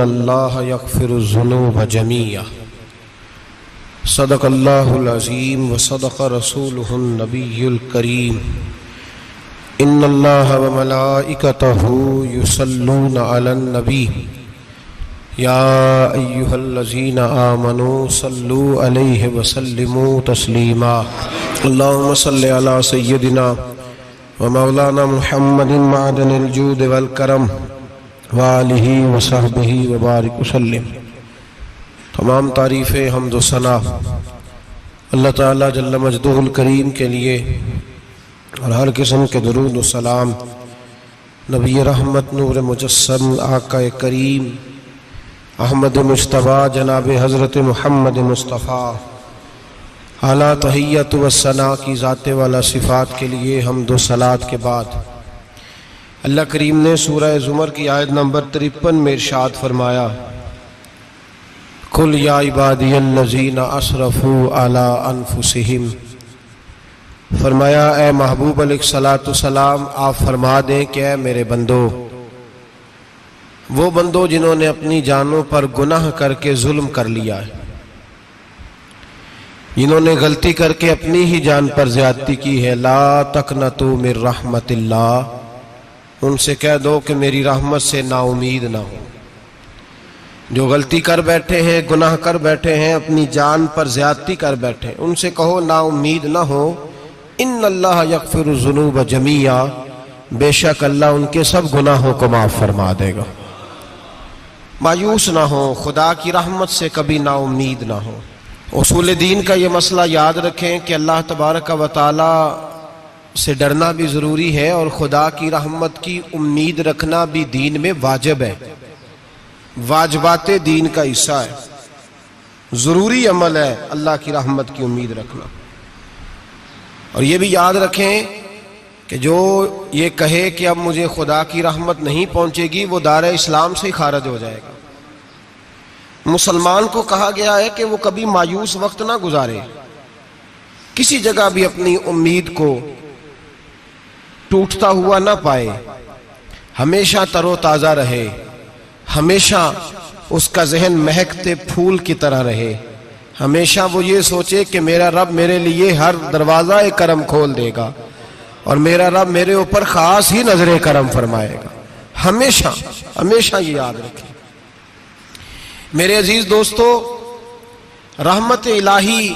ان اللہ یغفر الذنوب جمیعا صدق اللہ العظیم وصدق رسولہ النبی الکریم ان اللہ وملائکتہ یصلون علی النبی یا ایہا الذین آمنوا صلوا علیہ وسلموا تسلیما اللہم صلی علی سیدنا ومولانا محمد معدن الجود والکرم وآلہ وصحبہ وبارک وسلم۔ تمام تعریفیں حمد و ثنا اللہ تعالیٰ جل مجدہ الکریم کے لیے، اور ہر قسم کے درود و سلام نبی رحمت نور مجسم آقا کریم احمد مجتبیٰ جناب حضرت محمد مصطفیٰ اعلیٰ تحیت و ثنا کی ذات والا صفات کے لیے حمد و صلات کے بعد اللہ کریم نے سورہ زمر کی آیت نمبر 53 میں ارشاد فرمایا، قُلْ يَا عِبَادِيَ الَّذِينَ أَسْرَفُوا عَلَىٰ أَنفُسِهِمْ، فرمایا اے محبوب علیہ السلام آپ فرما دیں کہ اے میرے بندو، وہ بندو جنہوں نے اپنی جانوں پر گناہ کر کے ظلم کر لیا ہے، جنہوں نے غلطی کر کے اپنی ہی جان پر زیادتی کی ہے، لا تقنطوا من رحمت اللہ، ان سے کہہ دو کہ میری رحمت سے نا امید نہ ہو۔ جو غلطی کر بیٹھے ہیں، گناہ کر بیٹھے ہیں، اپنی جان پر زیادتی کر بیٹھے، ان سے کہو نا امید نہ ہو، ان اللہ یغفر الذنوب جمیعا، بے شک اللہ ان کے سب گناہوں کو معاف فرما دے گا۔ مایوس نہ ہو، خدا کی رحمت سے کبھی نا امید نہ ہو۔ اصول دین کا یہ مسئلہ یاد رکھیں کہ اللہ تبارک و تعالی سے ڈرنا بھی ضروری ہے، اور خدا کی رحمت کی امید رکھنا بھی دین میں واجب ہے، واجبات دین کا حصہ ہے، ضروری عمل ہے اللہ کی رحمت کی امید رکھنا۔ اور یہ بھی یاد رکھیں کہ جو یہ کہے کہ اب مجھے خدا کی رحمت نہیں پہنچے گی، وہ دار اسلام سے ہی خارج ہو جائے گا۔ مسلمان کو کہا گیا ہے کہ وہ کبھی مایوس وقت نہ گزارے، کسی جگہ بھی اپنی امید کو ٹوٹتا ہوا نہ پائے، ہمیشہ تر و تازہ رہے، ہمیشہ اس کا ذہن مہکتے پھول کی طرح رہے، ہمیشہ وہ یہ سوچے کہ میرا رب میرے لیے ہر دروازہ کرم کھول دے گا، اور میرا رب میرے اوپر خاص ہی نظر کرم فرمائے گا۔ ہمیشہ ہمیشہ یہ یاد رکھیں۔ میرے عزیز دوستو، رحمت الہی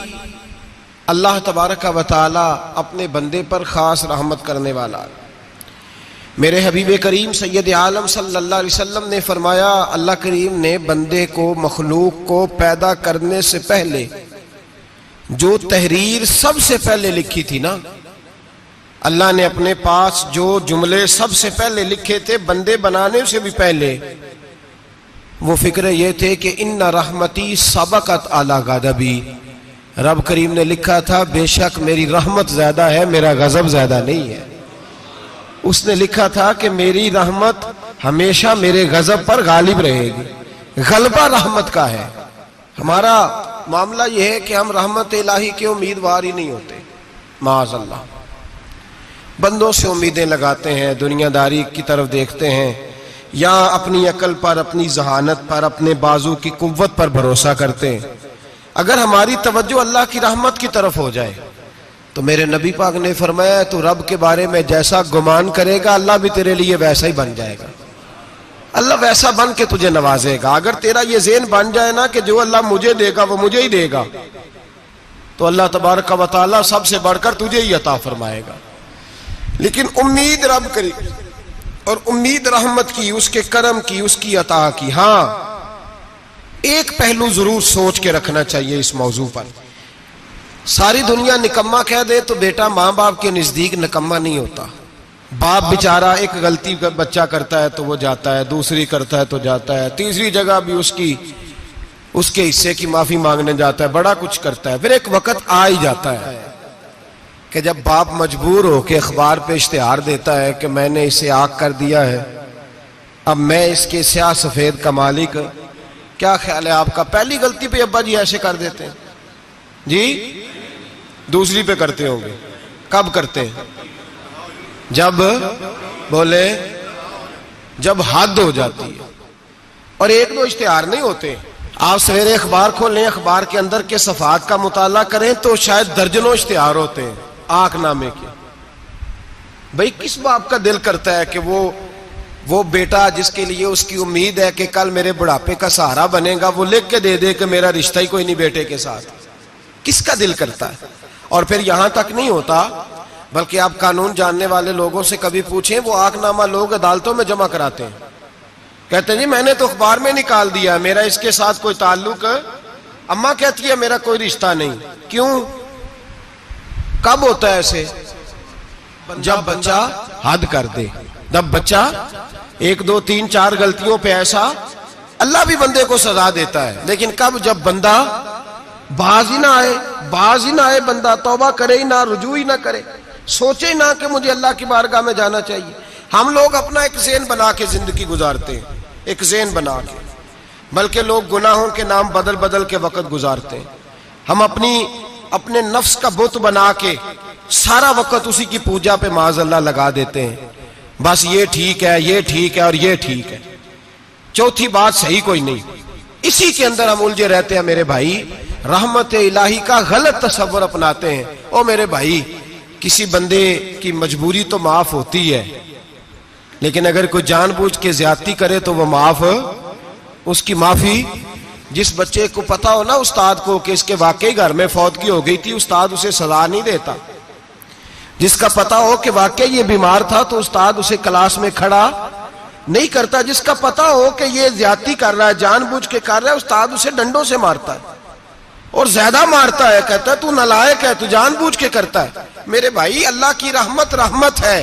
اللہ تبارک و تعالی اپنے بندے پر خاص رحمت کرنے والا ہے۔ میرے حبیب کریم سید عالم صلی اللہ علیہ وسلم نے فرمایا، اللہ کریم نے بندے کو، مخلوق کو پیدا کرنے سے پہلے جو تحریر سب سے پہلے لکھی تھی نا، اللہ نے اپنے پاس جو جملے سب سے پہلے لکھے تھے بندے بنانے سے بھی پہلے، وہ فکر یہ تھے کہ ان رحمتی سبقت اعلی غضبی، رب کریم نے لکھا تھا بے شک میری رحمت زیادہ ہے، میرا غضب زیادہ نہیں ہے۔ اس نے لکھا تھا کہ میری رحمت ہمیشہ میرے غضب پر غالب رہے گی، غلبہ رحمت کا ہے۔ ہمارا معاملہ یہ ہے کہ ہم رحمت الہی کے امیدوار ہی نہیں ہوتے، معاذ اللہ، بندوں سے امیدیں لگاتے ہیں، دنیا داری کی طرف دیکھتے ہیں، یا اپنی عقل پر، اپنی ذہانت پر، اپنے بازو کی قوت پر بھروسہ کرتے ہیں۔ اگر ہماری توجہ اللہ کی رحمت کی طرف ہو جائے تو میرے نبی پاک نے فرمایا تو رب کے بارے میں جیسا گمان کرے گا اللہ بھی تیرے لیے ویسا ہی بن جائے گا، اللہ ویسا بن کے تجھے نوازے گا۔ اگر تیرا یہ ذہن بن جائے نا کہ جو اللہ مجھے دے گا وہ مجھے ہی دے گا، تو اللہ تبارک و تعالی سب سے بڑھ کر تجھے ہی عطا فرمائے گا۔ لیکن امید رب کری اور امید رحمت کی، اس کے کرم کی، اس کی عطا کی۔ ہاں ایک پہلو ضرور سوچ کے رکھنا چاہیے اس موضوع پر، ساری دنیا نکما کہہ دے تو بیٹا ماں باپ کے نزدیک نکما نہیں ہوتا۔ باپ بیچارہ ایک غلطی بچہ کرتا ہے تو وہ جاتا ہے، دوسری کرتا ہے تو جاتا ہے، تیسری جگہ بھی اس کے حصے کی معافی مانگنے جاتا ہے، بڑا کچھ کرتا ہے۔ پھر ایک وقت آ ہی جاتا ہے کہ جب باپ مجبور ہو کے اخبار پہ اشتہار دیتا ہے کہ میں نے اسے آگ کر دیا ہے، اب میں اس کے سیاہ سفید کا مالک۔ کیا خیال ہے آپ کا؟ پہلی غلطی پہ ابا جی ایسے کر دیتے ہیں جی، دوسری پہ کرتے ہوں گے۔ کب کرتے ہیں؟ جب بولے جب حد ہو جاتی ہے، اور ایک دو اشتہار نہیں ہوتے. آپ سویرے اخبار کھولیں, اخبار کے اندر کے صفحات کا مطالعہ کریں تو شاید درجنوں اشتہار ہوتے ہیں آنکھ نامے کے. بھئی کس باپ کا دل کرتا ہے کہ وہ بیٹا جس کے لیے اس کی امید ہے کہ کل میرے بڑھاپے کا سہارا بنے گا, وہ لکھ کے دے دے کہ میرا رشتہ ہی کوئی نہیں بیٹے کے ساتھ؟ کس کا دل کرتا ہے؟ اور پھر یہاں تک نہیں ہوتا, بلکہ آپ قانون جاننے والے لوگوں سے کبھی پوچھیں, وہ آنکھ نامہ لوگ عدالتوں میں جمع کراتے ہیں, کہتے ہیں جی میں نے تو اخبار میں نکال دیا, میرا اس کے ساتھ کوئی تعلق, اماں کہتی ہے میرا کوئی رشتہ نہیں. کیوں؟ کب ہوتا ہے ایسے؟ جب بچہ حد کر دے, جب بچہ 1 2 3 4 غلطیوں پہ ایسا, اللہ بھی بندے کو سزا دیتا ہے, لیکن کب؟ جب بندہ باز ہی نہ آئے, بندہ توبہ کرے ہی نہ, رجوع ہی نہ کرے, سوچے ہی نہ کہ مجھے اللہ کی بارگاہ میں جانا چاہیے. ہم لوگ اپنا ایک ذہن بنا کے زندگی گزارتے ہیں, ایک ذہن بنا کے, بلکہ لوگ گناہوں کے نام بدل بدل کے وقت گزارتے ہیں. ہم اپنے نفس کا بت بنا کے سارا وقت اسی کی پوجا پہ معاذ اللہ لگا دیتے ہیں. بس یہ ٹھیک ہے, یہ ٹھیک ہے اور یہ ٹھیک ہے, چوتھی بات صحیح کوئی نہیں. اسی کے اندر ہم الجھے رہتے ہیں میرے بھائی. رحمت الہی کا غلط تصور اپناتے ہیں. او میرے بھائی, کسی بندے کی مجبوری تو معاف ہوتی ہے, لیکن اگر کوئی جان بوجھ کے زیادتی کرے تو وہ معاف, اس کی معافی. جس بچے کو پتا ہو نا استاد کو کہ اس کے واقعی گھر میں فوتگی ہو گئی تھی, استاد اسے سزا نہیں دیتا. جس کا پتا ہو کہ واقعی یہ بیمار تھا تو استاد اسے کلاس میں کھڑا نہیں کرتا. جس کا پتا ہو کہ یہ زیادتی کر رہا ہے, جان بوجھ کے کر رہا ہے, استاد اسے ڈنڈوں سے مارتا ہے اور زیادہ مارتا ہے, کہتا ہے تو نالائق ہے, تو جان بوجھ کے کرتا ہے. میرے بھائی اللہ کی رحمت ہے,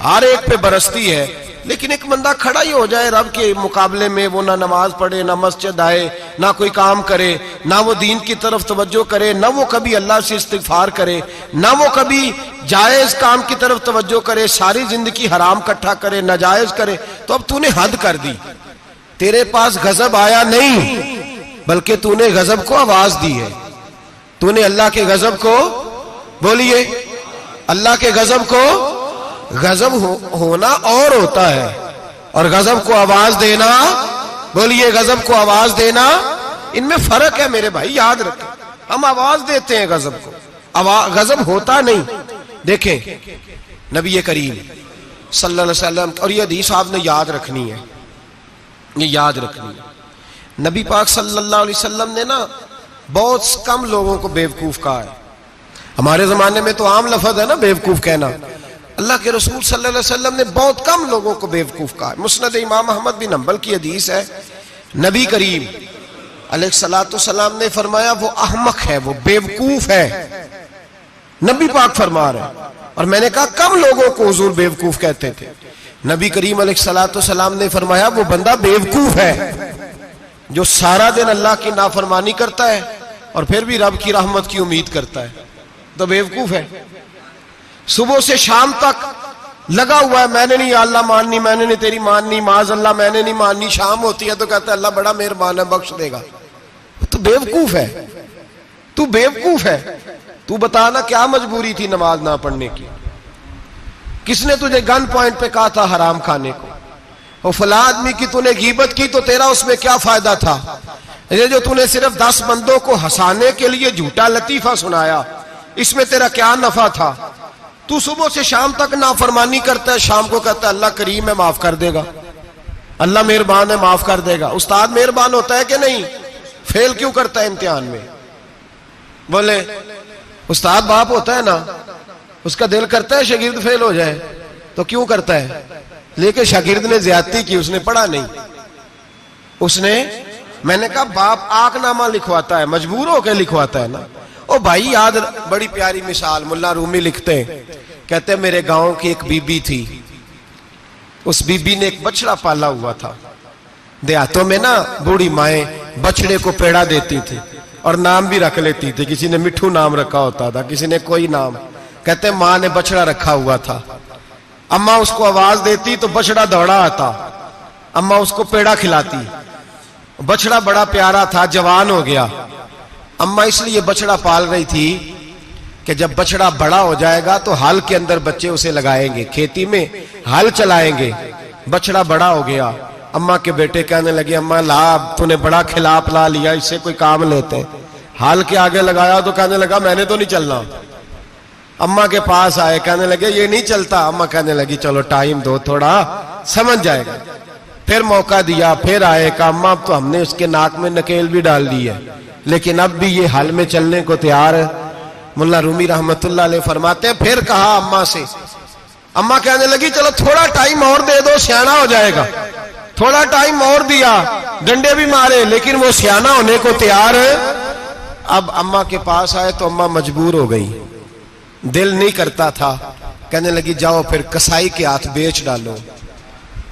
ہر ایک پہ برستی ہے, لیکن ایک بندہ کھڑا ہی ہو جائے رب کے مقابلے میں, وہ نہ نماز پڑھے, نہ مسجد آئے, نہ کوئی کام کرے, نہ وہ دین کی طرف توجہ کرے, نہ وہ کبھی اللہ سے استغفار کرے, نہ وہ کبھی جائز کام کی طرف توجہ کرے, ساری زندگی حرام کٹھا کرے, ناجائز کرے, تو اب تو نے حد کر دی. تیرے پاس غضب آیا نہیں, بلکہ تو نے غضب کو آواز دی ہے. تو نے اللہ کے غضب کو, بولیے, اللہ کے غضب کو, غضب ہونا اور ہوتا ہے اور غضب کو آواز دینا, بولیے, غضب کو آواز دینا, ان میں فرق ہے میرے بھائی, یاد رکھیں. ہم آواز دیتے ہیں غضب کو, غضب ہوتا نہیں. دیکھیں نبی کریم صلی اللہ علیہ وسلم, اور یہ حدیث آپ نے یاد رکھنی ہے, یہ یاد رکھنی ہے. نبی پاک صلی اللہ علیہ وسلم نے نا بہت کم لوگوں کو بیوقوف کہا ہے. ہمارے زمانے میں تو عام لفظ ہے نا بیوقوف کہنا. اللہ کے رسول صلی اللہ علیہ وسلم نے بہت کم لوگوں کو بیوقوف کہا ہے. مسند امام احمد بن حنبل کی حدیث ہے, نبی کریم علیہ الصلوۃ والسلام نے فرمایا وہ احمق ہے, وہ بیوقوف ہے. نبی پاک فرما رہے ہیں, اور میں نے کہا کم لوگوں کو حضور بیوقوف کہتے تھے. نبی کریم علیہ الصلوۃ والسلام نے فرمایا وہ بندہ بیوقوف ہے جو سارا دن اللہ کی نافرمانی کرتا ہے اور پھر بھی رب کی رحمت کی امید کرتا ہے, تو بیوقوف ہے. صبح سے شام تک لگا ہوا ہے, میں نے نہیں اللہ ماننی, میں نے نہیں تیری ماننی, معاذ اللہ میں نے نہیں ماننی. شام ہوتی ہے تو کہتا ہے اللہ بڑا مہربان ہے, بخش دے گا. تو بیوقوف ہے, تو بیوقوف ہے. تو بتانا کیا مجبوری تھی نماز نہ پڑھنے کی؟ کس نے تجھے گن پوائنٹ پہ کہا تھا حرام کھانے کو؟ اور فلاں آدمی کی تو نے غیبت کی تو تیرا اس میں کیا فائدہ تھا؟ یہ جو تو نے صرف 10 بندوں کو ہنسانے کے لیے جھوٹا لطیفہ سنایا, اس میں تیرا کیا نفع تھا؟ تو صبح سے شام تک نافرمانی کرتا ہے, شام کو کہتا ہے اللہ کریم ہے معاف کر دے گا, اللہ مہربان ہے معاف کر دے گا. استاد مہربان ہوتا ہے کہ نہیں؟ فیل کیوں کرتا ہے امتحان میں؟ بولے, استاد باپ ہوتا ہے نا, اس کا دل کرتا ہے شاگرد فیل ہو جائے, تو کیوں کرتا ہے؟ لیکن شاگرد نے زیادتی کی, اس نے پڑھا نہیں. اس نے, میں نے کہا باپ آنکھ نامہ لکھواتا ہے, مجبور ہو کے لکھواتا ہے نا. او بھائی یاد, بڑی پیاری مثال ملا رومی لکھتے ہیں, کہتے ہیں میرے گاؤں کی ایک بی بی تھی, اس بی بی نے ایک بچڑا پالا ہوا تھا. دیہاتوں میں نا بوڑھی مائیں بچڑے کو پیڑا دیتی تھی اور نام بھی رکھ لیتی تھی. کسی نے مٹھو نام رکھا ہوتا تھا, کسی نے کوئی نام. کہتے ہیں ماں نے بچڑا رکھا ہوا تھا, اماں اس کو آواز دیتی تو بچڑا دوڑا آتا, اماں اس کو پیڑا کھلاتی. بچڑا بڑا پیارا تھا, جوان ہو گیا. اماں اس لیے بچڑا پال رہی تھی کہ جب بچڑا بڑا ہو جائے گا تو ہل کے اندر بچے اسے لگائیں گے, کھیتی میں ہل چلائیں گے. بچڑا بڑا ہو گیا, اماں کے بیٹے کہنے لگے اماں لا تو نے بڑا کھلا پلا لیا، اس سے کوئی کام لیتے ہیں۔ حال کے آگے لگایا تو کہنے لگا میں نے تو نہیں چلنا۔ اماں کے پاس آئے، کہنے لگے یہ نہیں چلتا۔ اماں کہنے لگی چلو ٹائم دو تھوڑا، سمجھ جائے گا۔ پھر موقع دیا، پھر آئے، کہا اماں اب تو ہم نے اس کے ناک میں نکیل بھی ڈال دی ہے لیکن اب بھی یہ حل میں چلنے کو تیار ہے۔ ملا رومی رحمت اللہ علیہ فرماتے ہیں پھر کہا اماں سے، اماں کہنے لگی چلو تھوڑا ٹائم اور دے دو، سیانا ہو جائے گا۔ تھوڑا ٹائم اور دیا، ڈنڈے بھی مارے لیکن وہ سیانا ہونے کو تیار ہے۔ اب اماں کے پاس آئے تو اماں مجبور ہو گئی، دل نہیں کرتا تھا، کہنے لگی جاؤ پھر کسائی کے ہاتھ بیچ ڈالو۔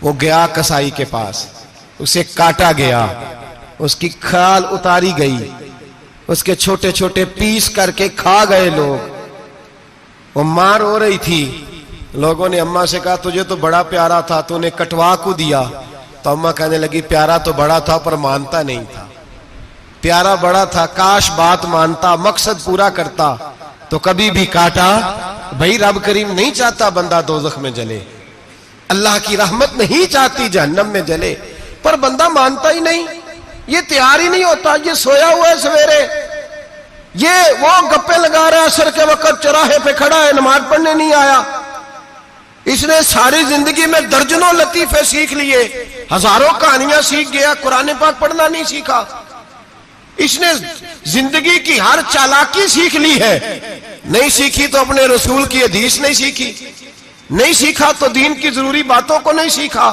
وہ گیا کسائی کے پاس، اسے کاٹا گیا، اس کی کھال اتاری گئی، اس کے چھوٹے چھوٹے پیس کر کے کھا گئے لوگ۔ وہ مار ہو رہی تھی، لوگوں نے اماں سے کہا تجھے تو بڑا پیارا تھا، تو نے کٹوا کو دیا۔ تو اماں کہنے لگی پیارا تو بڑا تھا پر مانتا نہیں تھا، پیارا بڑا تھا، کاش بات مانتا، مقصد پورا کرتا تو کبھی بھی کاٹا۔ بھائی رب کریم نہیں چاہتا بندہ دوزخ میں جلے، اللہ کی رحمت نہیں چاہتی جہنم میں جلے، پر بندہ مانتا ہی نہیں، یہ تیار ہی نہیں ہوتا۔ یہ سویا ہوا ہے سویرے، یہ وہ گپے لگا رہا ہے، عصر کے وقت چوراہے پہ کھڑا ہے، نماز پڑھنے نہیں آیا۔ اس نے ساری زندگی میں درجنوں لطیفے سیکھ لیے، ہزاروں کہانیاں سیکھ گیا، قرآن پاک پڑھنا نہیں سیکھا۔ اس نے زندگی کی ہر چالاکی سیکھ لی ہے، نہیں سیکھی تو اپنے رسول کی حدیث نہیں سیکھی، نہیں سیکھا تو دین کی ضروری باتوں کو نہیں سیکھا۔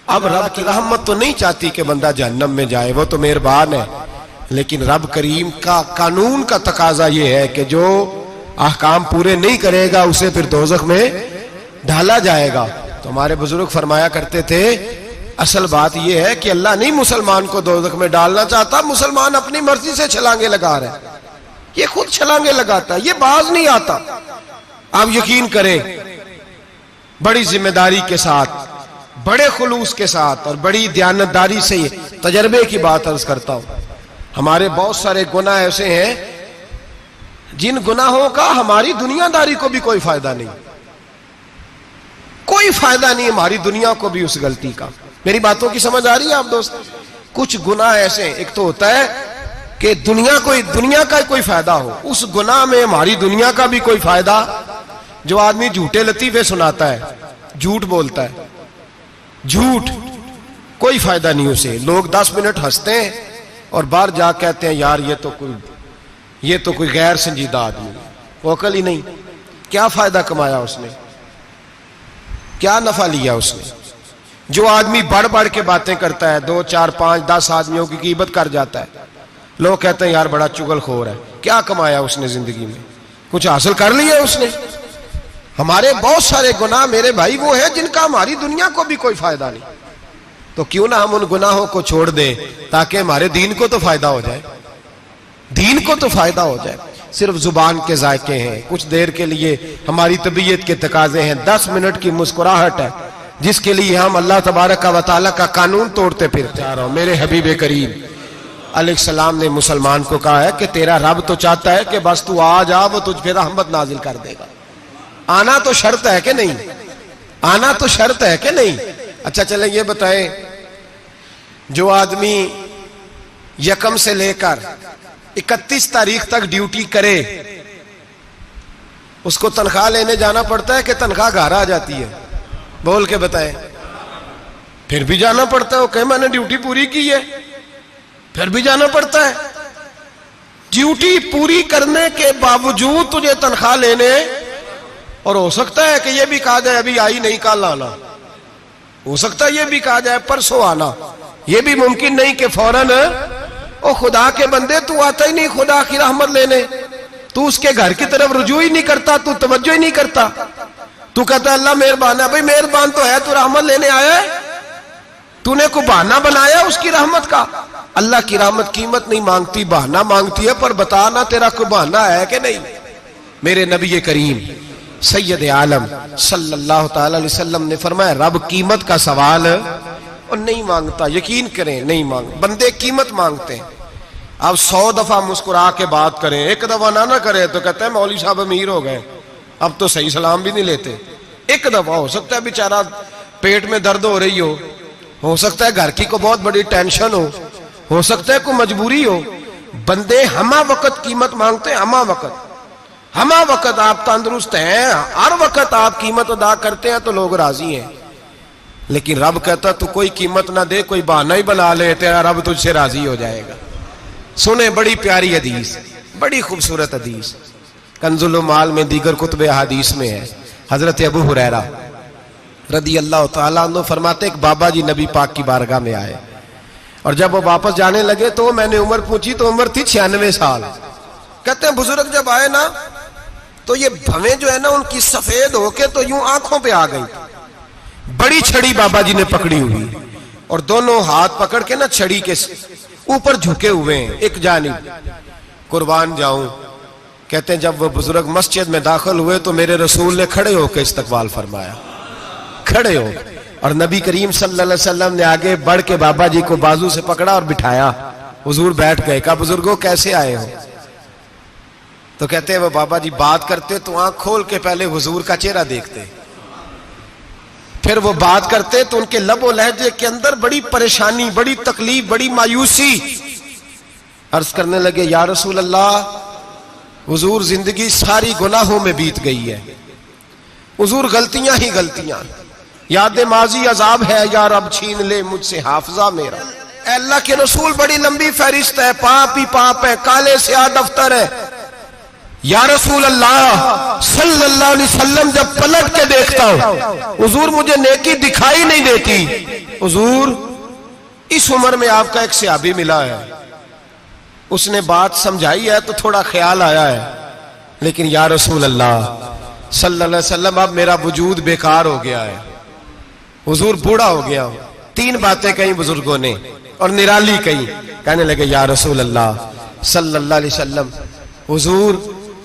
اب رب کی رحمت تو نہیں چاہتی کہ بندہ جہنم میں جائے، وہ تو مہربان ہے، لیکن رب کریم کا قانون کا تقاضا یہ ہے کہ جو احکام پورے نہیں کرے گا اسے پھر دوزخ میں ڈالا جائے گا۔ تو ہمارے بزرگ فرمایا کرتے تھے اصل بات یہ ہے کہ اللہ نہیں مسلمان کو دوزخ میں ڈالنا چاہتا، مسلمان اپنی مرضی سے چھلانگے لگا رہے ہیں، یہ خود چھلانگے لگاتا ہے، یہ باز نہیں آتا۔ آپ یقین کریں بڑی ذمہ داری کے ساتھ، بڑے خلوص کے ساتھ اور بڑی دیانتداری سے تجربے کی بات عرض کرتا ہوں، ہمارے بہت سارے گناہ ایسے ہیں جن گناہوں کا ہماری دنیا داری کو بھی کوئی فائدہ نہیں، کوئی فائدہ نہیں ہماری دنیا کو بھی اس غلطی کا۔ میری باتوں کی سمجھ آ رہی ہے آپ دوست؟ کچھ گناہ ایسے ہیں، ایک تو ہوتا ہے کہ دنیا کا کوئی فائدہ ہو، اس گناہ میں ہماری دنیا کا بھی کوئی فائدہ۔ جو آدمی جھوٹے لطیفے سناتا ہے، جھوٹ بولتا ہے، جھوٹ کوئی فائدہ نہیں اسے، لوگ 10 منٹ ہنستے ہیں اور باہر جا کہتے ہیں یار یہ تو کوئی غیر سنجیدہ آدمی ہے، وہ عقل ہی نہیں۔ کیا فائدہ کمایا اس نے، کیا نفع لیا اس نے؟ جو آدمی بڑھ بڑھ کے باتیں کرتا ہے، 2 4 5 10 آدمیوں کی غیبت کر جاتا ہے، لوگ کہتے ہیں یار بڑا چغل خور ہے، کیا کمایا اس نے زندگی میں؟ کچھ حاصل کر لیا اس نے؟ ہمارے بہت سارے گناہ میرے بھائی وہ ہیں جن کا ہماری دنیا کو بھی کوئی فائدہ نہیں، تو کیوں نہ ہم ان گناہوں کو چھوڑ دیں تاکہ ہمارے دین کو تو فائدہ ہو جائے، دین کو تو فائدہ ہو جائے۔ صرف زبان کے ذائقے ہیں، کچھ دیر کے لیے ہماری طبیعت کے تقاضے ہیں، 10 منٹ کی مسکراہٹ ہے جس کے لیے ہم اللہ تبارک و تعالیٰ کا قانون توڑتے پھرتے ہیں۔ میرے حبیب کریم علیہ السلام نے مسلمان کو کہا ہے کہ تیرا رب تو چاہتا ہے کہ بس تو آ جا، وہ تجھ پہ رحمت نازل کر دے گا۔ آنا تو شرط ہے کہ نہیں؟ آنا تو شرط ہے کہ نہیں؟ اچھا چلیں یہ بتائیں، جو آدمی 1 سے لے کر 31 تاریخ تک ڈیوٹی کرے اس کو تنخواہ لینے جانا پڑتا ہے کہ تنخواہ گھر آ جاتی ہے؟ بول کے بتائیں۔ پھر بھی جانا پڑتا ہے، وہ کہے میں نے ڈیوٹی پوری کی ہے، پھر بھی جانا پڑتا ہے۔ ڈیوٹی پوری کرنے کے باوجود تجھے تنخواہ لینے، اور ہو سکتا ہے کہ یہ بھی کہا جائے ابھی آئی نہیں کل آنا، ہو سکتا ہے یہ بھی کہا جائے پرسوں آنا، یہ بھی ممکن نہیں کہ فوراً او خدا کے بندے تو آتا ہی نہیں خدا کی رحمت لینے، تو اس کے گھر کی طرف رجوع ہی نہیں کرتا، تو توجہ ہی نہیں کرتا، تو کہتا ہے اللہ مہربان ہے۔ بھئی مہربان تو ہے، تو رحمت لینے آیا ہے، تو نے کوئی بہانہ بنایا اس کی رحمت کا؟ اللہ کی رحمت قیمت نہیں مانگتی، بہانہ مانگتی ہے، پر بتانا تیرا کوئی بہانہ ہے کہ نہیں؟ میرے نبی کریم سید عالم صلی اللہ تعالی علیہ وسلم نے فرمایا رب قیمت کا سوال اور نہیں مانگتا، یقین کریں نہیں مانگ، بندے قیمت مانگتے ہیں۔ آپ 100 دفعہ مسکرا کے بات کریں، ایک دفعہ نہ کرے تو کہتے ہیں مولوی صاحب امیر ہو گئے، اب تو صحیح سلام بھی نہیں لیتے۔ ایک دفعہ ہو سکتا ہے بیچارہ پیٹ میں درد ہو رہی ہو، ہو سکتا ہے گھر کی کو بہت بڑی ٹینشن ہو سکتا ہے کوئی مجبوری ہو. بندے ہمہ وقت قیمت مانگتے ہیں, ہمہ وقت آپ تندرست ہیں, ہر وقت آپ قیمت ادا کرتے ہیں تو لوگ راضی ہیں. لیکن رب کہتا تو کوئی قیمت نہ دے, کوئی بہانہ ہی بنا لے, تیرا رب تجھ سے راضی ہو جائے گا. سنیں بڑی پیاری حدیث, بڑی خوبصورت حدیث, کنز المال میں دیگر کتب احادیث میں ہے. حضرت ابو ہریرہ رضی اللہ تعالیٰ عنہ فرماتے ایک بابا جی نبی پاک کی بارگاہ میں آئے, اور جب وہ واپس جانے لگے تو میں نے عمر پوچھی تو عمر تھی 96 سال. کہتے ہیں بزرگ جب آئے نا تو یہ بھویں جو ہے نا ان کی سفید ہو کے تو یوں آنکھوں پہ آ گئی. بڑی چھڑی بابا جی نے پکڑی ہوئی اور دونوں ہاتھ پکڑ کے نا چھڑی کے اوپر جھکے ہوئے ہیں ایک جانب. قربان جاؤں, کہتے ہیں جب وہ بزرگ مسجد میں داخل ہوئے تو میرے رسول نے کھڑے ہو کے استقبال فرمایا, کھڑے ہو, اور نبی کریم صلی اللہ علیہ وسلم نے آگے بڑھ کے بابا جی کو بازو سے پکڑا اور بٹھایا. حضور بیٹھ گئے. کہا بزرگوں کیسے آئے ہو؟ تو کہتے ہیں وہ بابا جی بات کرتے تو آنکھ کھول کے پہلے حضور کا چہرہ دیکھتے, پھر وہ بات کرتے تو ان کے لب و لہجے کے اندر بڑی پریشانی, بڑی تکلیف, بڑی مایوسی. عرض کرنے لگے یا رسول اللہ, حضور زندگی ساری گناہوں میں بیت گئی ہے, حضور غلطیاں ہی غلطیاں, یاد ماضی عذاب ہے, یا رب چھین لے مجھ سے حافظہ میرا. اے اللہ کے رسول بڑی لمبی فہرست ہے, پاپ ہی پاپ ہے, کالے سیاہ دفتر ہے. یا رسول اللہ صلی اللہ علیہ وسلم جب پلٹ کے دیکھتا ہوں حضور مجھے نیکی دکھائی نہیں دیتی. حضور اس عمر میں آپ کا ایک صحابی ملا ہے, اس نے بات سمجھائی ہے تو تھوڑا خیال آیا ہے, لیکن یا رسول اللہ صلی اللہ علیہ وسلم اب میرا وجود بیکار ہو گیا ہے, حضور بوڑھا ہو گیا ہوں. 3 باتیں کہیں بزرگوں نے اور نرالی کہیں. کہنے لگے یا رسول اللہ صلی اللہ علیہ وسلم, حضور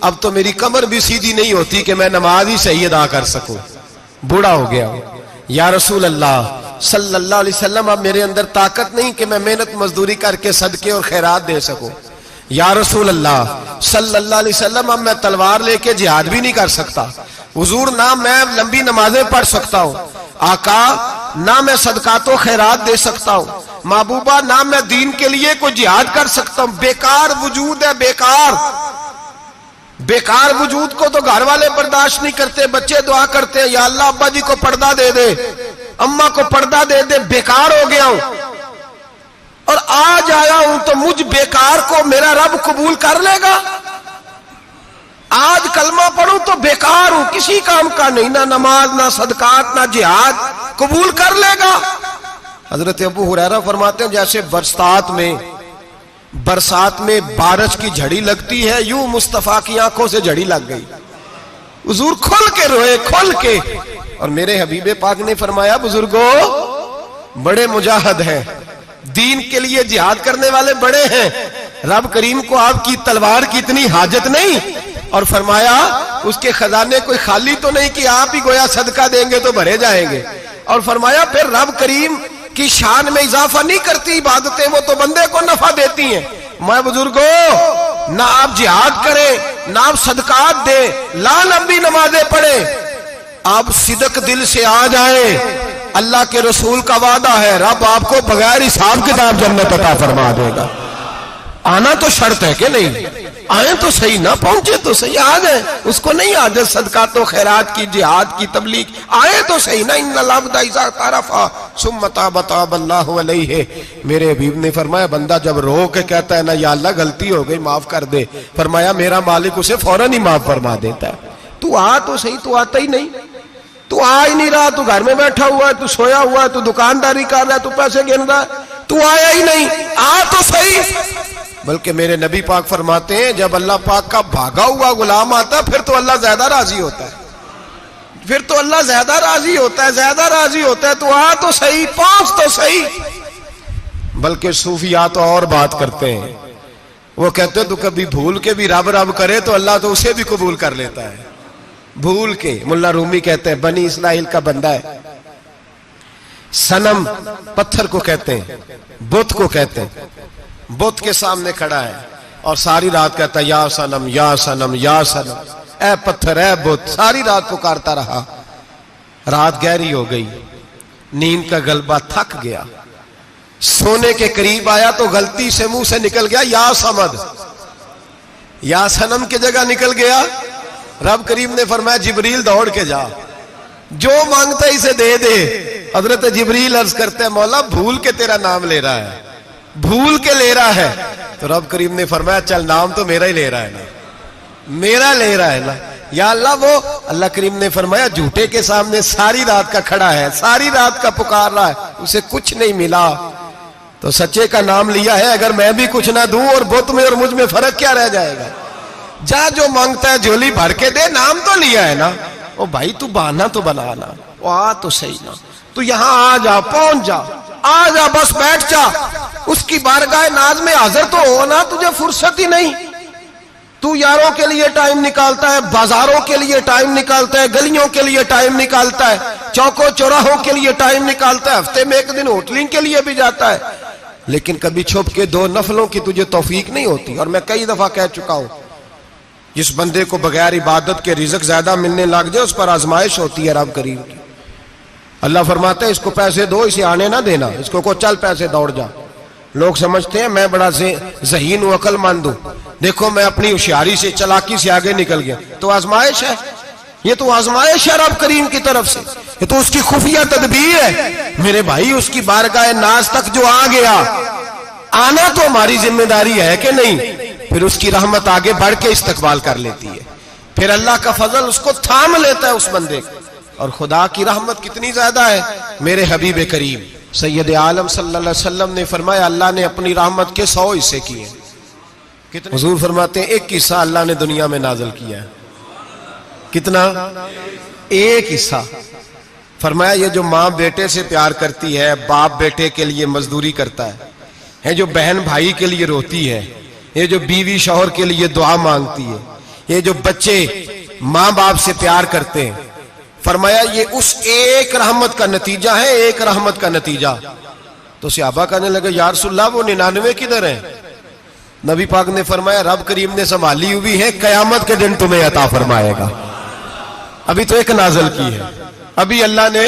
اب تو میری کمر بھی سیدھی نہیں ہوتی کہ میں نماز ہی صحیح ادا کر سکوں, بوڑھا ہو گیا ہوں. یا رسول اللہ صلی اللہ علیہ وسلم اب میرے اندر طاقت نہیں کہ میں محنت مزدوری کر کے صدقے اور خیرات دے سکوں. یا رسول اللہ صلی اللہ علیہ وسلم اب میں تلوار لے کے جہاد بھی نہیں کر سکتا. حضور نہ میں لمبی نمازیں پڑھ سکتا ہوں, آقا نہ میں صدقات و خیرات دے سکتا ہوں, محبوبہ نہ میں دین کے لیے کوئی جہاد کر سکتا ہوں. بیکار وجود ہے, بیکار وجود کو تو گھر والے برداشت نہیں کرتے, بچے دعا کرتے ہیں یا اللہ ابا جی کو پردہ دے دے, اماں کو پردہ دے دے, بیکار ہو گیا ہوں اور آج آیا ہوں تو مجھ بیکار کو میرا رب قبول کر لے گا. آج کلمہ پڑھوں تو بیکار ہوں, کسی کام کا نہیں, نہ نماز نہ صدقات نہ جہاد, قبول کر لے گا. حضرت ابو ہریرہ فرماتے ہیں جیسے برسات میں بارش کی جھڑی لگتی ہے, یوں مصطفیٰ کی آنکھوں سے جھڑی لگ گئی. حضور کھل کے روئے, کھل کے. اور میرے حبیب پاک نے فرمایا بزرگوں بڑے مجاہد ہیں, دین کے لیے جہاد کرنے والے بڑے ہیں, رب کریم کو آپ کی تلوار کی اتنی حاجت نہیں. اور فرمایا اس کے خزانے کوئی خالی تو نہیں کہ آپ ہی گویا صدقہ دیں گے تو بھرے جائیں گے. اور فرمایا پھر رب کریم کی شان میں اضافہ نہیں کرتی عبادتیں, وہ تو بندے کو نفع دیتی ہیں. میں بزرگوں نہ آپ جہاد کریں, نہ آپ صدقات دیں, لا لمبی نمازیں پڑھیں, آپ صدق دل سے آ جائیں. اللہ کے رسول کا وعدہ ہے رب آپ کو بغیر حساب کتاب جنت عطا فرما دے گا. آنا تو شرط ہے کہ نہیں, آئیں تو صحیح, نہ پہنچے تو صحیح, آ جائیں. اس کو نہیں عادت صدقات و خیرات کی, جہاد کی, تبلیغ, آئے تو صحیح نا. ان العبد اذا اعترف ثم تاب تاب اللہ علیہ. میرے حبیب نے فرمایا بندہ جب رو کے کہتا ہے نا یا اللہ غلطی ہو گئی معاف کر دے, فرمایا میرا مالک اسے فوراً ہی معاف فرما دیتا ہے. تو آ تو صحیح, تو آتا ہی نہیں, تو آ ہی نہیں رہا, تو گھر میں بیٹھا ہوا ہے, تو سویا ہوا ہے, تو دکانداری کر رہا ہے, تو پیسے گن رہا ہے, تو آیا ہی نہیں, آ تو صحیح. بلکہ میرے نبی پاک فرماتے ہیں جب اللہ پاک کا بھاگا ہوا غلام آتا ہے پھر تو اللہ زیادہ راضی ہوتا ہے, پھر تو اللہ زیادہ راضی ہوتا ہے, زیادہ راضی ہوتا ہے. تو آ تو صحیح, پہنچ تو صحیح. بلکہ صوفیاء تو اور بات کرتے ہیں, وہ کہتے ہیں تو کبھی بھول کے بھی رب رب کرے تو اللہ تو اسے بھی قبول کر لیتا ہے, بھول کے. ملا رومی کہتے ہیں بنی اسرائیل کا بندہ ہے, صنم پتھر کو کہتے ہیں, بت کو کہتے ہیں, بت کے سامنے کھڑا ہے اور ساری رات کہتا ہے یا صنم یا صنم یا صنم, اے پتھر اے بت, ساری رات پکارتا رہا. رات گہری ہو گئی, نیند کا غلبہ تھک گیا, سونے کے قریب آیا تو غلطی سے منہ سے نکل گیا یا صمد, یا صنم کی جگہ نکل گیا. رب کریم نے فرمایا جبریل دوڑ کے جا, جو مانگتا ہے اسے دے دے. حضرت جبریل عرض کرتے ہیں مولا بھول کے تیرا نام لے رہا ہے, بھول کے لے رہا ہے. تو رب کریم نے فرمایا چل نام تو میرا ہی لے رہا ہے نا, میرا لے رہا ہے نا. یا اللہ, وہ اللہ کریم نے فرمایا جھوٹے کے سامنے ساری رات کا کھڑا ہے, ساری رات کا پکار رہا ہے, اسے کچھ نہیں ملا تو سچے کا نام لیا ہے. اگر میں بھی کچھ نہ دوں اور بت میں اور مجھ میں فرق کیا رہ جائے گا. جا جو مانگتا ہے جھولی بھر کے دے, نام تو لیا ہے نا. او بھائی تو بہانا تو بنانا, وہ آ تو صحیح نا, تو یہاں آ جا, پہنچ جا, آ جا, بس بیٹھ جا. اس کی بارگاہ ناز میں حاضر تو ہو نا, تجھے فرصت ہی نہیں. تو یاروں کے لیے ٹائم نکالتا ہے, بازاروں کے لیے ٹائم نکالتا ہے, گلیوں کے لیے ٹائم نکالتا ہے, چوکوں چوراہوں کے لیے ٹائم نکالتا ہے, ہفتے میں ایک دن ہوٹلنگ کے لیے بھی جاتا ہے. لیکن کبھی چھپ کے 2 نفلوں کی تجھے توفیق نہیں ہوتی. اور میں کئی دفعہ کہہ چکا ہوں, جس بندے کو بغیر عبادت کے رزق زیادہ ملنے لگ جائے اس پر آزمائش ہوتی ہے رب کریم کی. اللہ فرماتا ہے اس کو پیسے دو, اسے آنے نہ دینا, اس کو چل پیسے دوڑ جا. لوگ سمجھتے ہیں میں بڑا ذہین و عقل مند ہوں, دیکھو میں اپنی ہوشیاری سے چالاکی سے آگے نکل گیا. تو آزمائش ہے, یہ تو آزمائش ہے رب کریم کی طرف سے, یہ تو اس کی خفیہ تدبیر ہے. میرے بھائی اس کی بارگاہ ناز تک جو آ گیا, آنا تو ہماری ذمہ داری ہے کہ نہیں, پھر اس کی رحمت آگے بڑھ کے استقبال کر لیتی ہے, پھر اللہ کا فضل اس کو تھام لیتا ہے اس بندے کو. اور خدا کی رحمت کتنی زیادہ ہے. میرے حبیب کریم سید عالم صلی اللہ علیہ وسلم نے فرمایا اللہ نے اپنی رحمت کے 100 حصے کیے. حضور فرماتے ہیں ایک حصہ اللہ نے دنیا میں نازل کیا ہے. کتنا؟ ایک حصہ. فرمایا یہ جو ماں بیٹے سے پیار کرتی ہے, باپ بیٹے کے لیے مزدوری کرتا ہے, جو بہن بھائی کے لیے روتی ہے, یہ جو بیوی شوہر کے لیے دعا مانگتی ہے, یہ جو بچے ماں باپ سے پیار کرتے ہیں, فرمایا یہ اس ایک رحمت کا نتیجہ ہے, ایک رحمت کا نتیجہ. تو صحابہ کہنے لگے یا رسول اللہ وہ 99 کدھر ہیں؟ نبی پاک نے فرمایا رب کریم نے سنبھالی ہوئی ہے, قیامت کے دن تمہیں عطا فرمائے گا. ابھی تو ایک نازل کی ہے, ابھی اللہ نے.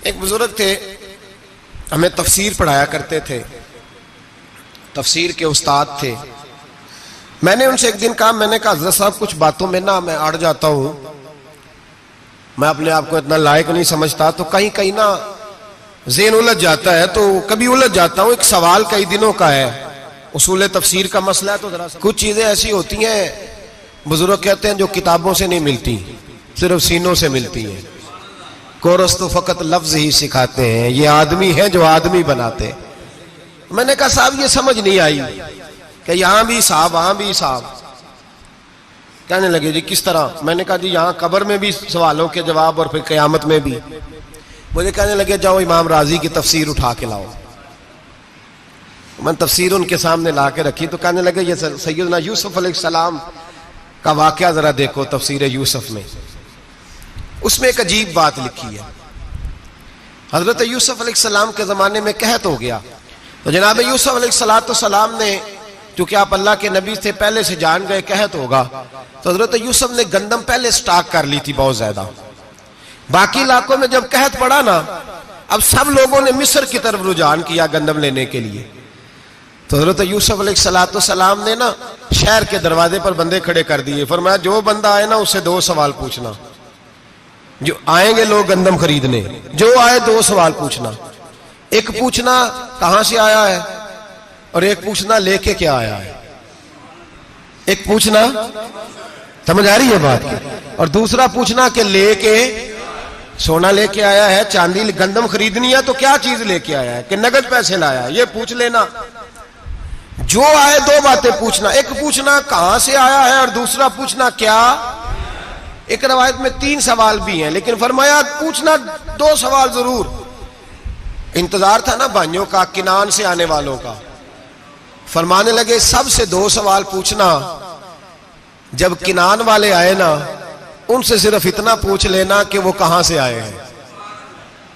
ایک بزرگ تھے ہمیں تفسیر پڑھایا کرتے تھے, تفسیر کے استاد تھے. میں نے ان سے ایک دن کہا, میں نے کہا حضرت صاحب کچھ باتوں میں نا میں اڑ جاتا ہوں, میں اپنے آپ کو اتنا لائق نہیں سمجھتا, تو کہیں کہیں نا ذہن الجھ جاتا ہے, تو کبھی الجھ جاتا ہوں. ایک سوال کئی دنوں کا ہے, اصول تفسیر کا مسئلہ ہے, تو ذرا کچھ چیزیں ایسی ہوتی ہیں بزرگ کہتے ہیں جو کتابوں سے نہیں ملتی, صرف سینوں سے ملتی ہیں. کورس تو فقط لفظ ہی سکھاتے ہیں, یہ آدمی ہیں جو آدمی بناتے. میں نے کہا صاحب یہ سمجھ نہیں آئی کہ یہاں بھی صاحب وہاں بھی صاحب. کہنے لگے جی کس طرح؟ میں نے کہا جی یہاں قبر میں بھی سوالوں کے جواب اور پھر قیامت میں بھی. مجھے کہنے لگے جاؤ امام راضی کی تفسیر اٹھا کے لاؤ. میں تفسیر ان کے سامنے لا کے رکھی تو کہنے لگے یہ سیدنا یوسف علیہ السلام کا واقعہ ذرا دیکھو تفسیر یوسف میں. اس میں ایک عجیب بات لکھی ہے. حضرت یوسف علیہ السلام کے زمانے میں قحط ہو گیا, تو جناب یوسف علیہ السلام نے, کیونکہ آپ اللہ کے نبی سے پہلے سے جان گئے قحط ہوگا, تو حضرت یوسف نے گندم پہلے سٹاک کر لی تھی بہت زیادہ. باقی علاقوں میں جب قحط پڑا نا, اب سب لوگوں نے مصر کی طرف رجحان کیا گندم لینے کے لیے. تو حضرت یوسف علیہ السلام نے نا شہر کے دروازے پر بندے کھڑے کر دیے. فرمایا جو بندہ آئے نا اس سے 2 سوال پوچھنا. جو آئیں گے لوگ گندم خریدنے, جو آئے 2 سوال پوچھنا. ایک پوچھنا کہاں سے آیا ہے, اور ایک پوچھنا لے کے کیا آیا ہے. ایک پوچھنا, سمجھ آ رہی ہے بات کی, اور دوسرا پوچھنا کہ لے کے سونا لے کے آیا ہے, چاندی گندم خریدنی ہے تو کیا چیز لے کے آیا ہے, کہ نگد پیسے لایا ہے, یہ پوچھ لینا. جو آئے 2 باتیں پوچھنا. ایک پوچھنا کہاں سے آیا ہے اور دوسرا پوچھنا کیا. ایک روایت میں 3 سوال بھی ہیں, لیکن فرمایا پوچھنا 2 سوال ضرور. انتظار تھا نا بھائیوں کا کنان سے آنے والوں کا. فرمانے لگے سب سے 2 سوال پوچھنا, جب کنان والے آئے نا ان سے صرف اتنا پوچھ لینا کہ وہ کہاں سے آئے ہیں.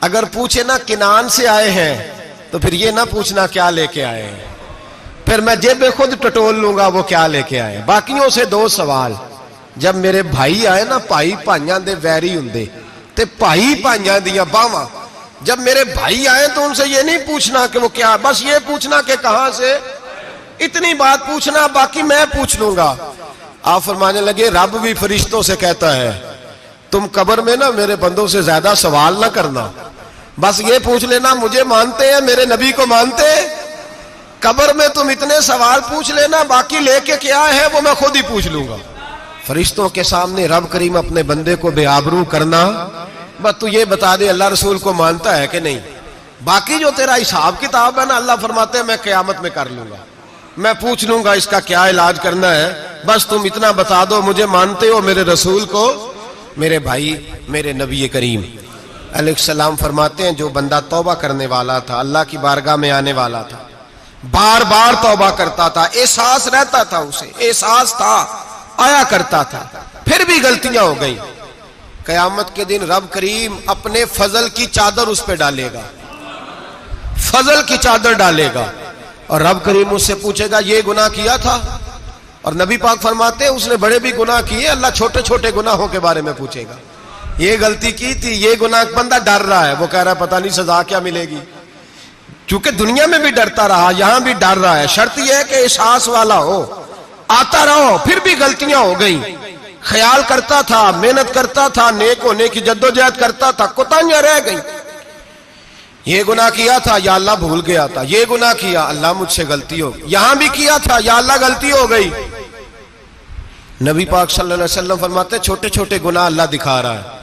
اگر پوچھے نا کنان سے آئے ہیں تو پھر یہ نہ پوچھنا کیا لے کے آئے ہیں, پھر میں جیب خود ٹٹول لوں گا وہ کیا لے کے آئے. باقیوں سے 2 سوال. جب میرے بھائی آئے نا, بھائی بھائیاں دے ویری ہوندے, تے بھائی بھائیاں دیاں باواں. جب میرے بھائی آئے تو ان سے یہ نہیں پوچھنا کہ وہ کیا، بس یہ پوچھنا کہ کہاں سے، اتنی بات پوچھنا، باقی میں پوچھ لوں گا. آپ فرمانے لگے رب بھی فرشتوں سے کہتا ہے تم قبر میں نا میرے بندوں سے زیادہ سوال نہ کرنا، بس یہ پوچھ لینا مجھے مانتے ہیں، میرے نبی کو مانتے ہیں. قبر میں تم اتنے سوال پوچھ لینا، باقی لے کے کیا ہے وہ میں خود ہی پوچھ لوں گا. فرشتوں کے سامنے رب کریم اپنے بندے کو بے آبرو کرنا، بس تو یہ بتا دے اللہ رسول کو مانتا ہے کہ نہیں. باقی جو تیرا حساب کتاب ہے نا، اللہ فرماتے ہیں میں قیامت میں کر لوں گا، میں پوچھ لوں گا اس کا کیا علاج کرنا ہے، بس تم اتنا بتا دو مجھے مانتے ہو، میرے رسول کو، میرے بھائی، میرے نبی کریم علیہ السلام فرماتے ہیں جو بندہ توبہ کرنے والا تھا، اللہ کی بارگاہ میں آنے والا تھا، بار بار توبہ کرتا تھا، احساس رہتا تھا، اسے احساس تھا، آیا کرتا تھا، پھر بھی غلطیاں ہو گئی، قیامت کے دن رب کریم اپنے فضل کی چادر اس پہ ڈالے گا، فضل کی چادر ڈالے گا، اور رب کریم اس سے پوچھے گا یہ گناہ کیا تھا، اور نبی پاک فرماتے ہیں اس نے بڑے بھی گناہ کیے، اللہ چھوٹے چھوٹے گناہوں کے بارے میں پوچھے گا. یہ غلطی کی تھی، یہ گناہ، بندہ ڈر رہا ہے، وہ کہہ رہا ہے پتہ نہیں سزا کیا ملے گی، چونکہ دنیا میں بھی ڈرتا رہا، یہاں بھی ڈر رہا ہے. شرط یہ ہے کہ احساس والا ہو، آتا رہو، پھر بھی غلطیاں ہو گئیں، خیال کرتا تھا، محنت کرتا تھا، نیک ہونے کی جدوجہد کرتا تھا، کوتاہیاں رہ گئیں. یہ گناہ کیا تھا یا اللہ بھول گیا تھا، یہ گناہ کیا اللہ مجھ سے غلطی ہو گئی، یہاں بھی کیا تھا یا اللہ غلطی ہو گئی. نبی پاک صلی اللہ علیہ وسلم فرماتے چھوٹے چھوٹے گناہ اللہ دکھا رہا ہے،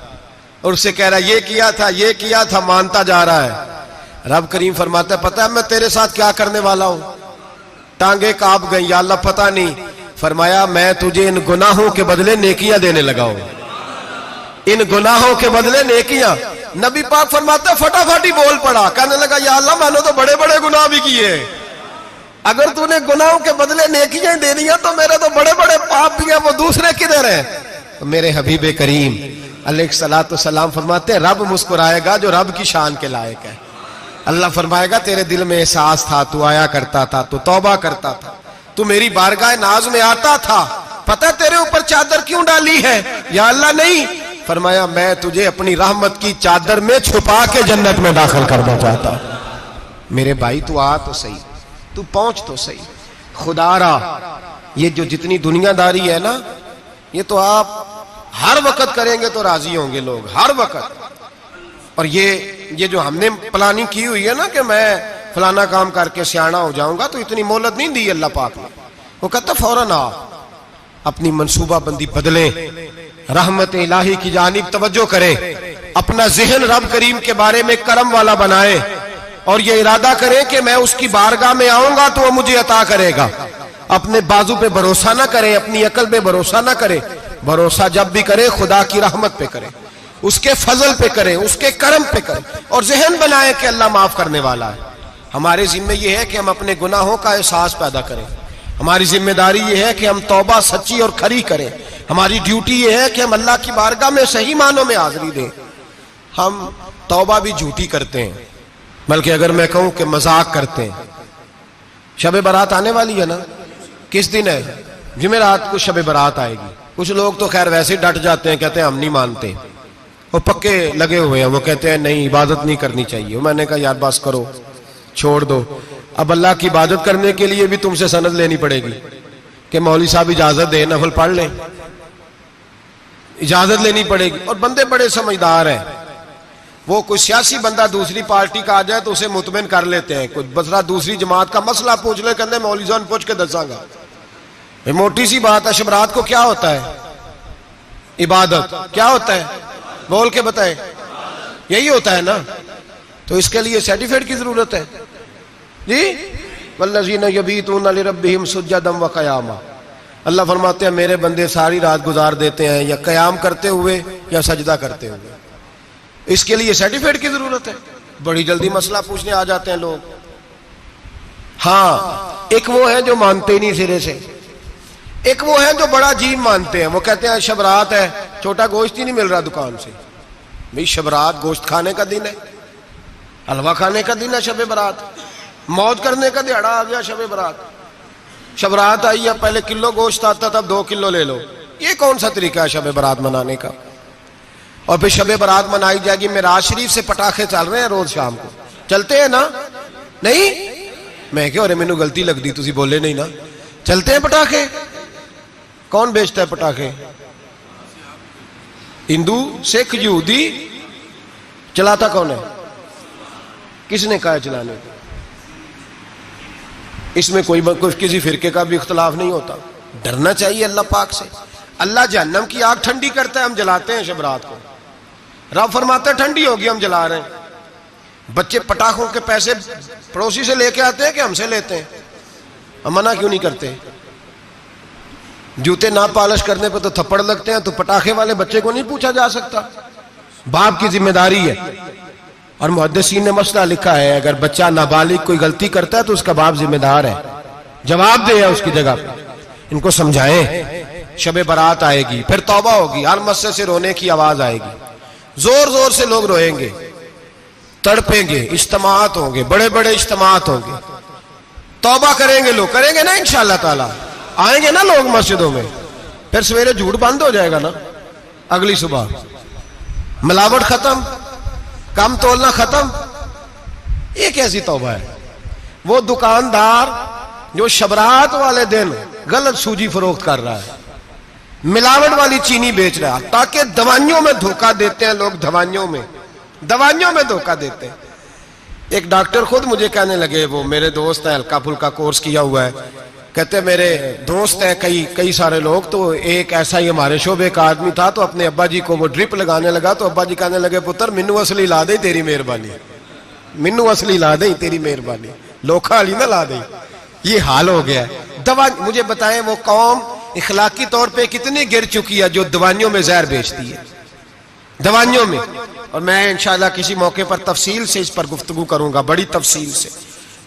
اور اس سے کہہ رہا ہے یہ کیا تھا، مانتا جا رہا ہے. رب کریم فرماتا ہے پتہ ہے میں تیرے ساتھ کیا کرنے والا ہوں، ٹانگیں کانپ گئیں، یا اللہ پتہ نہیں. فرمایا میں تجھے ان گناہوں کے بدلے نیکیاں دینے لگا ہوں، ان گناہوں کے بدلے نیکیاں. نبی پاک فرماتا ہے فٹافٹ ہی بول پڑا، کہنے لگا یا اللہ میں نے تو بڑے بڑے گناہ بھی کیے، اگر تو نے گناہوں کے بدلے نیکیاں دے دیا تو میرے تو بڑے بڑے پاپ بھی ہیں، وہ دوسرے کدھر ہیں. تو میرے حبیب کریم علیہ الصلوۃ والسلام فرماتے ہیں رب مسکرائے گا جو رب کی شان کے لائق ہے. اللہ فرمائے گا تیرے دل میں احساس تھا، تو آیا کرتا تھا، تو توبہ کرتا تھا، تو میری بارگاہ ناز میں آتا تھا، پتہ تیرے اوپر چادر کیوں ڈالی ہے؟ یا اللہ نہیں. فرمایا میں تجھے اپنی رحمت کی چادر میں چھپا کے جنت میں داخل کرنا چاہتا ہوں. میرے بھائی تو آ تو صحیح، تو پہنچ تو صحیح. خدا را یہ جو جتنی دنیا داری ہے نا، یہ تو آپ ہر وقت کریں گے تو راضی ہوں گے لوگ، ہر وقت. اور یہ جو ہم نے پلاننگ کی ہوئی ہے نا کہ میں فلانا کام کر کے سیانا ہو جاؤں گا، تو اتنی مہلت نہیں دی اللہ پاک نے. وہ کہتا فوراً آ، اپنی منصوبہ بندی بدلیں، رحمت الہی کی جانب توجہ کریں، اپنا ذہن رب کریم کے بارے میں کرم والا بنائیں، اور یہ ارادہ کریں کہ میں اس کی بارگاہ میں آؤں گا تو وہ مجھے عطا کرے گا. اپنے بازو پہ بھروسہ نہ کریں، اپنی عقل پہ بھروسہ نہ کریں، بھروسہ جب بھی کریں خدا کی رحمت پہ کریں، اس کے فضل پہ کریں، اس کے کرم پہ کریں، اور ذہن بنائیں کہ اللہ معاف کرنے والا ہے. ہمارے ذمہ یہ ہے کہ ہم اپنے گناہوں کا احساس پیدا کریں، ہماری ذمہ داری یہ ہے کہ ہم توبہ سچی اور کھری کریں، ہماری ڈیوٹی یہ ہے کہ ہم اللہ کی بارگاہ میں صحیح معنوں میں حاضری دیں. ہم توبہ بھی جھوٹی کرتے ہیں، بلکہ اگر میں کہوں کہ مذاق کرتے ہیں. شب برات آنے والی ہے نا، کس دن ہے؟ جمعرات کو شب برات آئے گی. کچھ لوگ تو خیر ویسے ڈٹ جاتے ہیں، کہتے ہیں ہم نہیں مانتے، وہ پکے لگے ہوئے ہیں، وہ کہتے ہیں نہیں عبادت نہیں کرنی چاہیے. میں نے کہا یار بس کرو، چھوڑ دو. اب اللہ کی عبادت کرنے کے لیے بھی تم سے سند لینی پڑے گی کہ مولوی صاحب اجازت دے، نفل پڑھ لیں، اجازت لینی پڑے گی. اور بندے بڑے سمجھدار ہیں، وہ کوئی سیاسی بندہ دوسری پارٹی کا آ جائے تو اسے مطمئن کر لیتے ہیں. کوئی بسرا دوسری جماعت کا مسئلہ پوچھ لے، کہتے ہیں مولوی صاحب پوچھ کے دساں گا. موٹی سی بات ہے، شب رات کو کیا ہوتا ہے؟ عبادت. کیا ہوتا ہے؟ بول کے بتائے. یہی ہوتا ہے نا، تو اس کے لیے سرٹیفکیٹ کی ضرورت ہے جی. والذین یبیتون لربہم سجدا وقیاما. اللہ فرماتے ہیں میرے بندے ساری رات گزار دیتے ہیں یا قیام کرتے ہوئے یا سجدہ کرتے ہوئے. اس کے لیے سرٹیفکیٹ کی ضرورت ہے. بڑی جلدی مسئلہ پوچھنے آ جاتے ہیں لوگ. ہاں، ایک وہ ہے جو مانتے ہی نہیں سرے سے، ایک وہ ہے جو بڑا عجیب مانتے ہیں. وہ کہتے ہیں شب رات ہے، چھوٹا گوشت ہی نہیں مل رہا دکان سے. بھئی شب رات گوشت کھانے کا دن ہے، حلوہ کھانے کا دن ہے شب برات، موت کرنے کا دیہڑا آ گیا شب برات. شب رات آئی ہے، پہلے کلو گوشت آتا تھا، اب 2 کلو لے لو. یہ کون سا طریقہ ہے شب برات منانے کا؟ اور پھر شب برات منائی جائے گی. معراج شریف سے پٹاخے چل رہے ہیں روز شام کو, چلتے ہیں نا؟ نہیں میں کہ مینو غلطی لگتی تسی بولے نہیں نا, چلتے ہیں پٹاخے. کون بیچتا ہے پٹاخے؟ ہندو, سکھ, یہودی. چلاتا کون ہے؟ کس نے کہا ہے چلانے کو؟ اس میں کوئی کسی فرقے کا بھی اختلاف نہیں ہوتا. ڈرنا چاہیے اللہ پاک سے. اللہ جہنم کی آگ ٹھنڈی کرتا ہے, ہم جلاتے ہیں شب رات کو. رب فرماتا ہے ٹھنڈی ہوگی, ہم جلا رہے ہیں. بچے پٹاخوں کے پیسے پڑوسی سے لے کے آتے ہیں کہ ہم سے لیتے ہیں؟ ہم منع کیوں نہیں کرتے؟ جوتے نہ پالش کرنے پہ تو تھپڑ لگتے ہیں, تو پٹاخے والے بچے کو نہیں پوچھا جا سکتا؟ باپ کی ذمہ داری ہے. اور محدثین نے مسئلہ لکھا ہے, اگر بچہ نابالغ کوئی غلطی کرتا ہے تو اس کا باپ ذمہ دار ہے, جواب دے اس کی جگہ پہ. ان کو سمجھائیں. شب برات آئے گی, پھر توبہ ہوگی, ہر مسجد سے رونے کی آواز آئے گی, زور زور سے لوگ روئیں گے, تڑپیں گے, اجتماعات ہوں گے, بڑے بڑے اجتماعات ہوں گے. توبہ کریں گے لوگ, کریں گے نا انشاءاللہ تعالی. آئیں گے نا لوگ مسجدوں میں. پھر سویرے جھوٹ بند ہو جائے گا نا, اگلی صبح ملاوٹ ختم, کم تولنا ختم. یہ کیسی توبہ ہے؟ وہ دکاندار جو شبرات والے دن غلط سوجی فروخت کر رہا ہے, ملاوٹ والی چینی بیچ رہا ہے, تاکہ دوائیوں میں دھوکہ دیتے ہیں لوگ, دوائیوں میں دھوکہ دیتے ہیں. ایک ڈاکٹر خود مجھے کہنے لگے, وہ میرے دوست ہیں, ہلکا پھلکا کورس کیا ہوا ہے, کہتے میرے دوست ہیں کئی سارے لوگ, تو ایک ایسا ہی ہمارے شعبے کا آدمی تھا, تو اپنے ابا جی کو وہ ڈرپ لگانے لگا, تو ابا جی کہنے لگے پتر منو اصلی لا دے تیری مہربانی, منو اصلی لا دے تیری مہربانی, لوکھا علی نہ لا دے. یہ حال ہو گیا ہے. مجھے بتائیں وہ قوم اخلاقی طور پہ کتنی گر چکی ہے جو دوائیوں میں زہر بیچتی ہے, دوائیوں میں. اور میں انشاءاللہ کسی موقع پر تفصیل سے اس پر گفتگو کروں گا, بڑی تفصیل سے.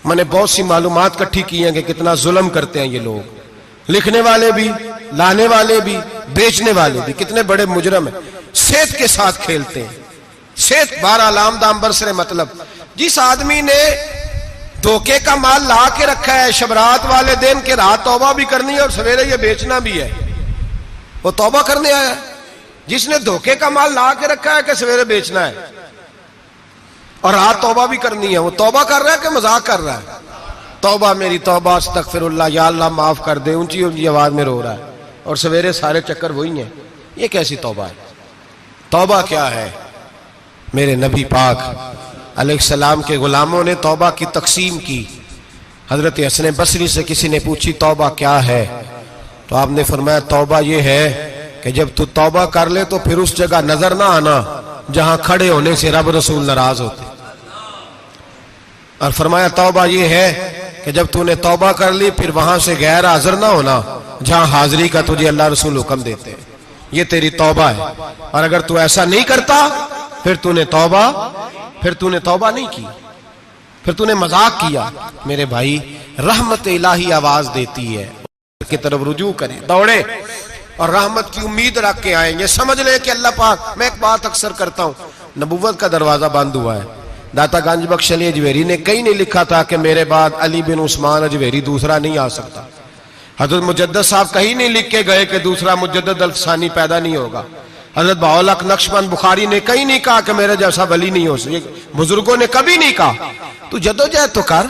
میں نے بہت سی معلومات اکٹھی کی ہیں کہ کتنا ظلم کرتے ہیں یہ لوگ, لکھنے والے بھی, لانے والے بھی, بیچنے والے بھی, کتنے بڑے مجرم ہیں. صحت کے ساتھ کھیلتے ہیں, صحت. بہرحال دام برسرے. مطلب جس آدمی نے دھوکے کا مال لا کے رکھا ہے شبرات والے دن کے رات توبہ بھی کرنی ہے اور سویرے یہ بیچنا بھی ہے, وہ توبہ کرنے آیا ہے. جس نے دھوکے کا مال لا کے رکھا ہے کہ سویرے بیچنا ہے اور رات توبہ بھی کرنی ہے, وہ توبہ کر رہا ہے کہ مذاق کر رہا ہے؟ توبہ میری توبہ, استغفر اللہ, یا اللہ معاف کر دے, اونچی اونچی آواز میں رو رہا ہے, اور سویرے سارے چکر وہی ہیں. یہ کیسی توبہ ہے؟ توبہ کیا ہے؟ میرے نبی پاک علیہ السلام کے غلاموں نے توبہ کی تقسیم کی. حضرت حسن بصری سے کسی نے پوچھی توبہ کیا ہے, تو آپ نے فرمایا توبہ یہ ہے کہ جب تو توبہ کر لے تو پھر اس جگہ نظر نہ آنا جہاں کھڑے ہونے سے رب رسول ناراض ہوتے. اور فرمایا توبہ یہ ہے کہ جب تو نے توبہ کر لی پھر وہاں سے غیر حاضر نہ ہونا جہاں حاضری کا تجھے اللہ رسول حکم دیتے ہیں. یہ تیری توبہ ہے. اور اگر تو ایسا نہیں کرتا پھر تو نے توبہ نہیں کی, پھر تو نے مذاق کیا. میرے بھائی رحمت الہی آواز دیتی ہے کی طرف رجوع کریں, دوڑے اور رحمت کی امید رکھ کے آئیں. یہ سمجھ لیں کہ اللہ پاک, میں ایک بات اکثر کرتا ہوں, نبوت کا دروازہ بند ہوا ہے. داتا گنج بخش علی اجویری نے کہیں نہیں لکھا تھا کہ میرے بعد علی بن عثمان اجویری دوسرا نہیں آ سکتا. حضرت مجدد صاحب کہیں نہیں لکھ کے گئے کہ دوسرا مجدد الفسانی پیدا نہیں ہوگا. حضرت بہاءالحق نقشبند بخاری نے کہیں نہیں کہا کہ میرے جیسا ولی نہیں ہو سکتا. بزرگوں نے کبھی نہیں کہا. تو جدوجہد تو کر,